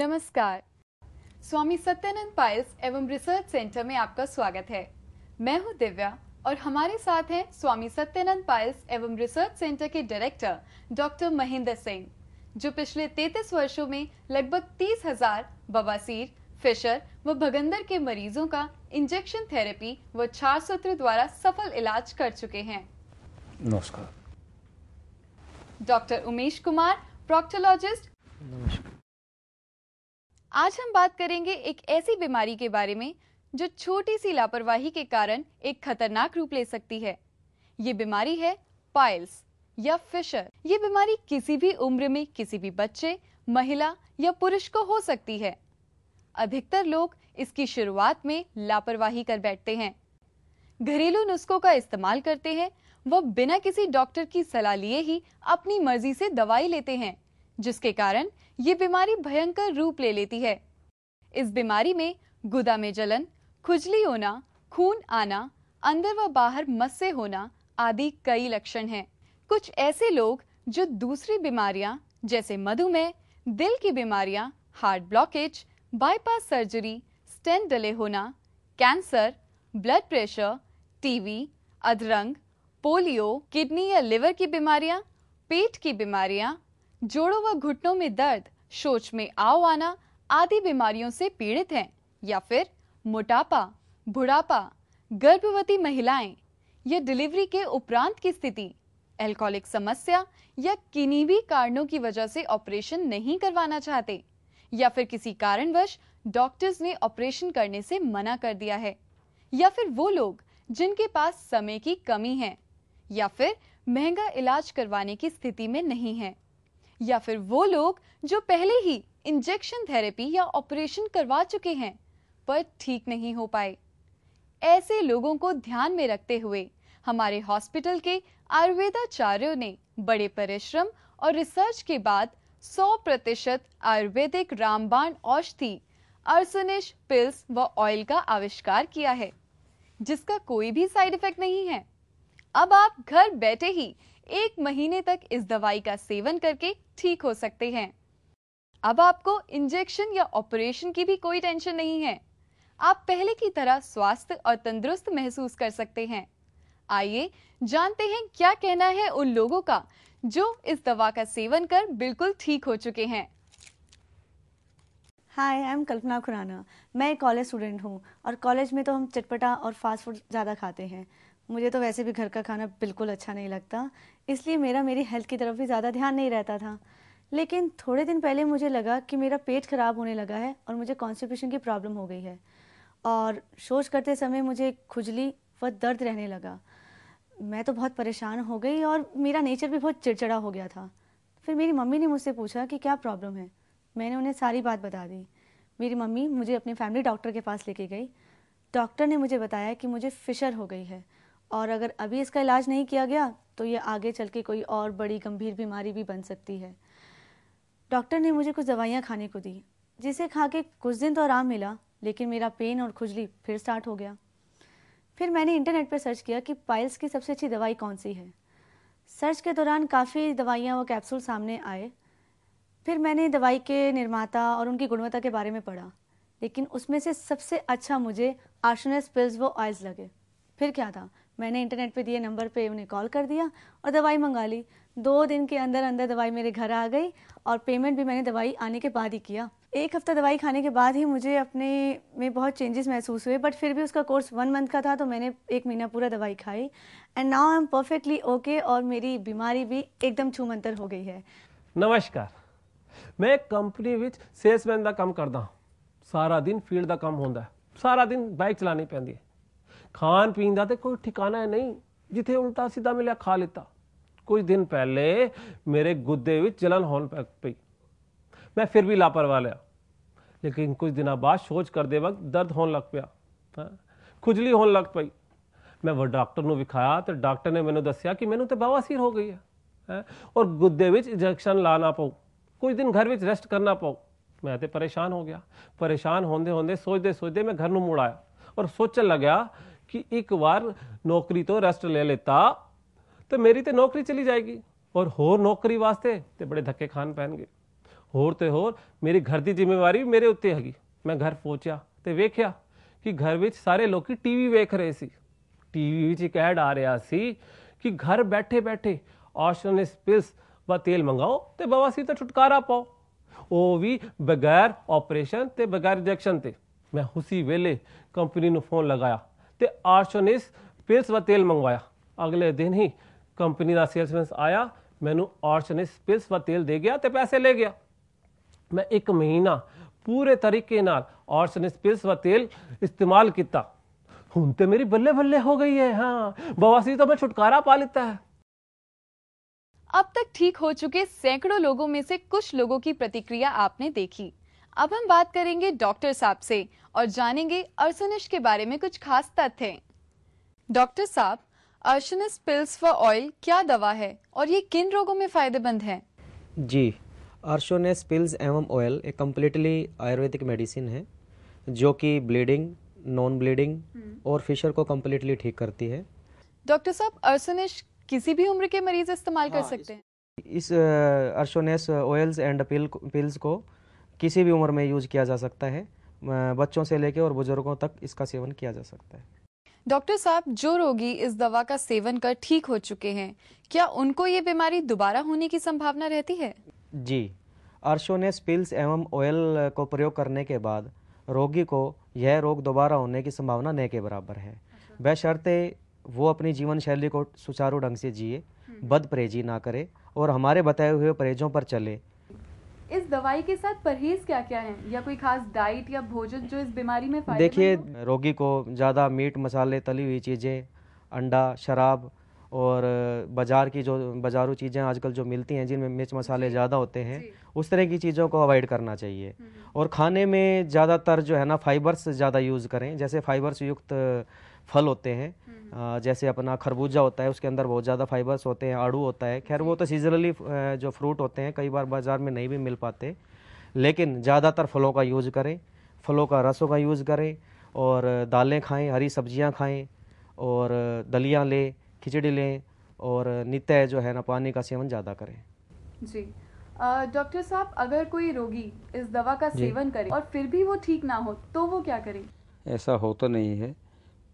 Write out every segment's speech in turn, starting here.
नमस्कार। स्वामी सत्यानंद पायल्स एवं research centre में आपका स्वागत है। मैं हूं दिव्या और हमारे साथ हैं स्वामी सत्यानंद पायल्स एवं रिसर्च सेंटर के डायरेक्टर डॉक्टर महेंद्र सिंह, जो पिछले 33 वर्षों में लगभग 30,000 बवासीर, फिशर व भगंदर के मरीजों का इंजेक्शन थेरेपी व क्षार सूत्र द्वारा सफल इलाज कर चुके हैं। नमस्कार। Doctor Umesh Kumar, proctologist. नमस्कार। आज हम बात करेंगे एक ऐसी बीमारी के बारे में जो छोटी सी लापरवाही के कारण एक खतरनाक रूप ले सकती है। ये बीमारी है पाइल्स या फिशर। ये बीमारी किसी भी उम्र में किसी भी बच्चे, महिला या पुरुष को हो सकती है। अधिकतर लोग इसकी शुरुआत में लापरवाही कर बैठते हैं, घरेलू नुस्खों का इस्तेमाल करते हैं व बिना किसी डॉक्टर की सलाह लिए ही अपनी मर्जी से दवाई लेते हैं, जिसके कारण ये बीमारी भयंकर रूप ले लेती है। इस बीमारी में गुदा में जलन, खुजली होना, खून आना, अंदर व बाहर मस्से होना आदि कई लक्षण हैं। कुछ ऐसे लोग जो दूसरी बीमारियां जैसे मधुमेह, दिल की बीमारियां, heart blockage, bypass surgery, stent डले होना, कैंसर, ब्लड प्रेशर, टीबी, अधरंग, पोलियो, किडनी या लिवर की बीमारियां, पेट की बीमारियां, जोड़ों व घुटनों में दर्द, शौच में आव आना आदि बीमारियों से पीड़ित हैं, या फिर मोटापा, बुढ़ापा, गर्भवती महिलाएं या डिलीवरी के उपरांत की स्थिति, अल्कोहलिक समस्या या किन्हीं भी कारणों की वजह से ऑपरेशन नहीं करवाना चाहते, या फिर किसी कारणवश डॉक्टर्स ने ऑपरेशन करने से मना कर दिया है, या फिर वो लोग जिनके पास समय की कमी है, या फिर महंगा इलाज करवाने की स्थिति में नहीं है, या फिर वो लोग जो पहले ही इंजेक्शन थेरेपी या ऑपरेशन करवा चुके हैं पर ठीक नहीं हो पाए। ऐसे लोगों को ध्यान में रखते हुए हमारे हॉस्पिटल के आयुर्वेदाचार्यों ने बड़े परिश्रम और रिसर्च के बाद 100% आयुर्वेदिक रामबाण औषधि अर्सनिश पिल्स व ऑयल का आविष्कार किया है, जिसका कोई भी साइड इफेक्ट नहीं है। अब आप घर बैठे ही 1 महीने तक इस दवाई का सेवन करके ठीक हो सकते हैं। अब आपको इंजेक्शन या ऑपरेशन की भी कोई टेंशन नहीं है। आप पहले की तरह स्वस्थ और तंदुरुस्त महसूस कर सकते हैं। आइए जानते हैं क्या कहना है उन लोगों का जो इस दवा का सेवन कर बिल्कुल ठीक हो चुके हैं। हाय, आई एम कल्पना खुराना। मैं एक कॉलेज स्टूडेंट हूँ और कॉलेज में तो हम चटपटा और फास्ट फूड ज़्यादा खाते हैं। मुझे तो वैसे भी घर का खाना बिल्कुल अच्छा नहीं लगता, इसलिए मेरी हेल्थ की तरफ भी ज़्यादा ध्यान नहीं रहता था। लेकिन थोड़े दिन पहले मुझे लगा कि मेरा पेट खराब होने लगा है और मुझे कॉन्स्टिपेशन की प्रॉब्लम हो गई है, और शौच करते समय मुझे खुजली व दर्द रहने लगा। मैं तो बहुत परेशान हो गई और मेरा नेचर भी बहुत चिड़चिड़ा हो गया था। फिर मेरी मम्मी ने मुझसे पूछा कि क्या प्रॉब्लम है। मैंने उन्हें सारी बात बता दी। मेरी मम्मी मुझे अपने फैमिली डॉक्टर के पास लेके गई। डॉक्टर ने मुझे बताया कि मुझे फिशर हो गई है और अगर अभी इसका इलाज नहीं किया गया तो ये आगे चल के कोई और बड़ी गंभीर बीमारी भी बन सकती है। डॉक्टर ने मुझे कुछ दवाइयाँ खाने को दी, जिसे खा के कुछ दिन तो आराम मिला, लेकिन मेरा पेन और खुजली फिर स्टार्ट हो गया। फिर मैंने इंटरनेट पर सर्च किया कि पाइल्स की सबसे अच्छी दवाई कौन सी है। सर्च के दौरान काफ़ी दवाइयाँ व कैप्सूल सामने आए। फिर मैंने दवाई के निर्माता और उनकी गुणवत्ता के बारे में पढ़ा, लेकिन उसमें से सबसे अच्छा मुझे आर्सनिश पिल्स व ऑयल्स लगे। फिर क्या था, मैंने इंटरनेट पे दिए नंबर पे उन्हें कॉल कर दिया और दवाई मंगा ली। 2 दिन के अंदर अंदर दवाई मेरे घर आ गई और पेमेंट भी मैंने दवाई आने के बाद ही किया। 1 हफ्ता दवाई खाने के बाद ही मुझे अपने में बहुत चेंजेस महसूस हुए, बट फिर भी उसका कोर्स 1 मंथ का था, तो मैंने 1 महीना पूरा दवाई खाई and now I am perfectly okay और मेरी बीमारी भी एकदम छूमंतर हो गई है। नमस्कार। मैं एक कंपनी विच सेल्समैन का काम करता हूँ। सारा दिन फील्ड का काम होता है, सारा दिन बाइक चलानी पैंदी है। खान पीन का तो कोई ठिकाना है नहीं, जिथे उल्टा सीधा मिलिया खा लेता। कुछ दिन पहले मेरे गुद्दे विच जलन होने लग पई। मैं फिर भी लापरवाह लिया, लेकिन कुछ दिनों बाद शौच करते वक्त दर्द होने लग पिया, खुजली होने लग पई। मैं वो डॉक्टर को विखाया तो डॉक्टर ने मैंने दसिया कि मैंने तो बवासीर हो गई है और गुद्दे विच इंजेक्शन लाना पऊ, कुछ दिन घर विच रेस्ट करना पऊ। मैं तो परेशान हो गया। परेशान होंदे होंदे सोचते सोचते मैं घर में मुड़ आया और सोचने लगा कि एक बार नौकरी तो रेस्ट ले लेता तो मेरी तो नौकरी चली जाएगी और होर नौकरी वास्ते तो बड़े धक्के खान पैणगे। ਹੋਰ ਤੇ ਹੋਰ ਮੇਰੀ ਘਰ ਦੀ ਜ਼ਿੰਮੇਵਾਰੀ ਵੀ ਮੇਰੇ ਉੱਤੇ ਹੈਗੀ। ਮੈਂ ਘਰ ਪਹੁੰਚਿਆ ਤੇ ਵੇਖਿਆ ਕਿ ਘਰ ਵਿੱਚ ਸਾਰੇ ਲੋਕੀ ਟੀਵੀ ਵੇਖ ਰਹੇ ਸੀ। ਟੀਵੀ ਵਿੱਚ ਇੱਕ ਐਡ ਆ ਰਿਹਾ ਸੀ ਕਿ ਘਰ ਬੈਠੇ ਬੈਠੇ ਆਰਸਨਿਸ ਪਿਲਸ व तेल मंगाओ ਤੇ ਬਵਾਸੀਰ ਤੋਂ ਛੁਟਕਾਰਾ ਪਾਓ, ਉਹ ਵੀ ਬਗੈਰ ਆਪਰੇਸ਼ਨ ਤੇ ਬਗੈਰ ਇੰਜੈਕਸ਼ਨ ਤੇ। ਮੈਂ ਉਸੇ ਵੇਲੇ ਕੰਪਨੀ ਨੂੰ ਫੋਨ ਲਗਾਇਆ ਤੇ ਆਰਸਨਿਸ ਪਿਲਸ व तेल ਮੰਗਵਾਇਆ। ਅਗਲੇ ਦਿਨ ਹੀ ਕੰਪਨੀ ਦਾ ਸੇਲਸਮੈਨ ਆਇਆ, ਮੈਨੂੰ ਆਰਸਨਿਸ ਪਿਲਸ व तेल ਦੇ ਗਿਆ ਤੇ ਪੈਸੇ ਲੈ ਗਿਆ। ਮੈਂ 1 ਮਹੀਨਾ ਪੂਰੇ ਤਰੀਕੇ ਨਾਲ ਆਰਸਨਿਸ ਪਿਲਸ व तेल इस्तेमाल ਕੀਤਾ। ਹੁਣ ਤੇ ਮੇਰੀ ਬੱਲੇ ਬੱਲੇ ਹੋ गई है। हाँ, बवासीर तो मैं छुटकारा पा लेता है। अब तक ठीक हो चुके सैकड़ों लोगों में से कुछ लोगों की प्रतिक्रिया आपने देखी। अब हम बात करेंगे डॉक्टर साहब से और जानेंगे आर्सेनिस के बारे में कुछ खास तथ्य। डॉक्टर साहब, आर्सेनिस पिल्स व ऑयल क्या दवा है और ये किन रोगों में फायदेमंद है? जी, आर्सेनिस पिल्स एवं ऑयल एक कम्प्लीटली आयुर्वेदिक मेडिसिन है जो कि ब्लीडिंग, नॉन ब्लीडिंग और फिशर को कम्प्लीटली ठीक करती है। डॉक्टर साहब, आर्सेनिस किसी भी उम्र के मरीज इस्तेमाल कर सकते हैं? इस आर्सेनिस ऑयल्स एंड पिल्स को किसी भी उम्र में यूज किया जा सकता है। बच्चों से लेकर और बुजुर्गों तक इसका सेवन किया जा सकता है। डॉक्टर साहब, जो रोगी इस दवा का सेवन कर ठीक हो चुके हैं, क्या उनको ये बीमारी दोबारा होने की संभावना रहती है? जी, आर्सेनिस पिल्स एवं ऑयल को प्रयोग करने के बाद रोगी को यह रोग दोबारा होने की संभावना न के बराबर है, बशर्ते वो अपनी जीवन शैली को सुचारू ढंग से जिए, बद परहेजी ना करे और हमारे बताए हुए परहेजों पर चले। इस दवाई के साथ परहेज क्या क्या है, या कोई खास डाइट या भोजन जो इस बीमारी में देखिए, फायदेमंद हो? रोगी को ज़्यादा मीट मसाले, तली हुई चीज़ें, अंडा, शराब और बाजारू चीज़ें आजकल जो मिलती हैं जिनमें मिर्च मसाले ज़्यादा होते हैं, उस तरह की चीज़ों को अवॉइड करना चाहिए। और खाने में ज़्यादातर जो है ना फाइबर्स ज़्यादा यूज़ करें। जैसे फाइबर्स युक्त फल होते हैं, जैसे अपना खरबूजा होता है, उसके अंदर बहुत ज़्यादा फाइबर्स होते हैं। आड़ू होता है, खैर वो तो सीजनली जो फ्रूट होते हैं कई बार बाज़ार में नहीं भी मिल पाते, लेकिन ज़्यादातर फलों का यूज़ करें, फलों का रसों का यूज़ करें और दालें खाएं, हरी सब्जियां खाएं और दलिया लें, खिचड़ी लें और नित्य जो है ना पानी का सेवन ज़्यादा करें। जी, डॉक्टर साहब, अगर कोई रोगी इस दवा का सेवन करे और फिर भी वो ठीक ना हो तो वो क्या करे? ऐसा होता नहीं है,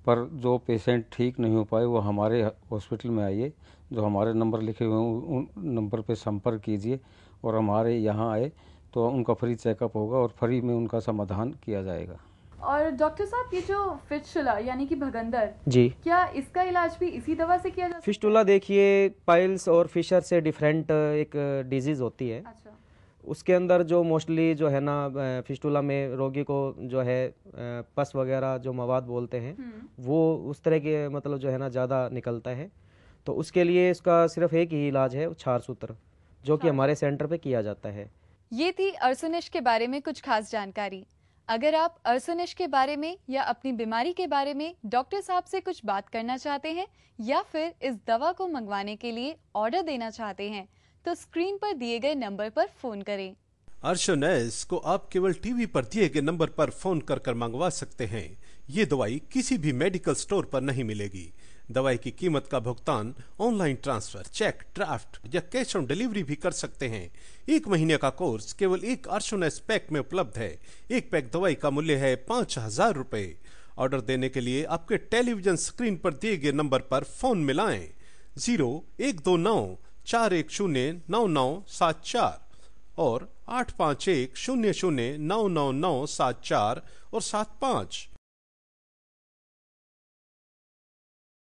पर जो पेशेंट ठीक नहीं हो पाए वो हमारे हॉस्पिटल में आइए, जो हमारे नंबर लिखे हुए हैं उन नंबर पे संपर्क कीजिए और हमारे यहाँ आए तो उनका फ्री चेकअप होगा और फ्री में उनका समाधान किया जाएगा। और डॉक्टर साहब, ये जो फिस्टुला यानी कि भगंदर, जी, क्या इसका इलाज भी इसी दवा से किया जा सकता फिस्टुला देखिए पाइल्स और फिशर से डिफरेंट एक डिजीज़ होती है। है? अच्छा, उसके अंदर जो मोस्टली जो है ना फिस्टुला में रोगी को जो है पस वगैरह जो मवाद बोलते हैं वो उस तरह के मतलब जो है ना ज़्यादा निकलता है। तो उसके लिए इसका सिर्फ एक ही इलाज है, क्षार सूत्र, जो कि हमारे सेंटर पे किया जाता है। ये थी आर्सेनिस के बारे में कुछ खास जानकारी। अगर आप आर्सेनिस के बारे में या अपनी बीमारी के बारे में डॉक्टर साहब से कुछ बात करना चाहते हैं या फिर इस दवा को मंगवाने के लिए ऑर्डर देना चाहते हैं तो स्क्रीन पर दिए गए नंबर पर फोन करें। आर्सेनिस को आप केवल टीवी पर दिए गए नंबर पर फोन कर मंगवा सकते हैं। ये दवाई किसी भी मेडिकल स्टोर पर नहीं मिलेगी। दवाई की कीमत का भुगतान ऑनलाइन ट्रांसफर, चेक, ड्राफ्ट या कैश ऑन डिलीवरी भी कर सकते हैं। 1 महीने का कोर्स केवल एक आर्सेनिस पैक में उपलब्ध है। एक पैक दवाई का मूल्य है 5000 रुपए। ऑर्डर देने के लिए आपके टेलीविजन स्क्रीन पर दिए गए नंबर पर फोन मिलाएं 0129 410 9974 और 851 00 99974 और 75।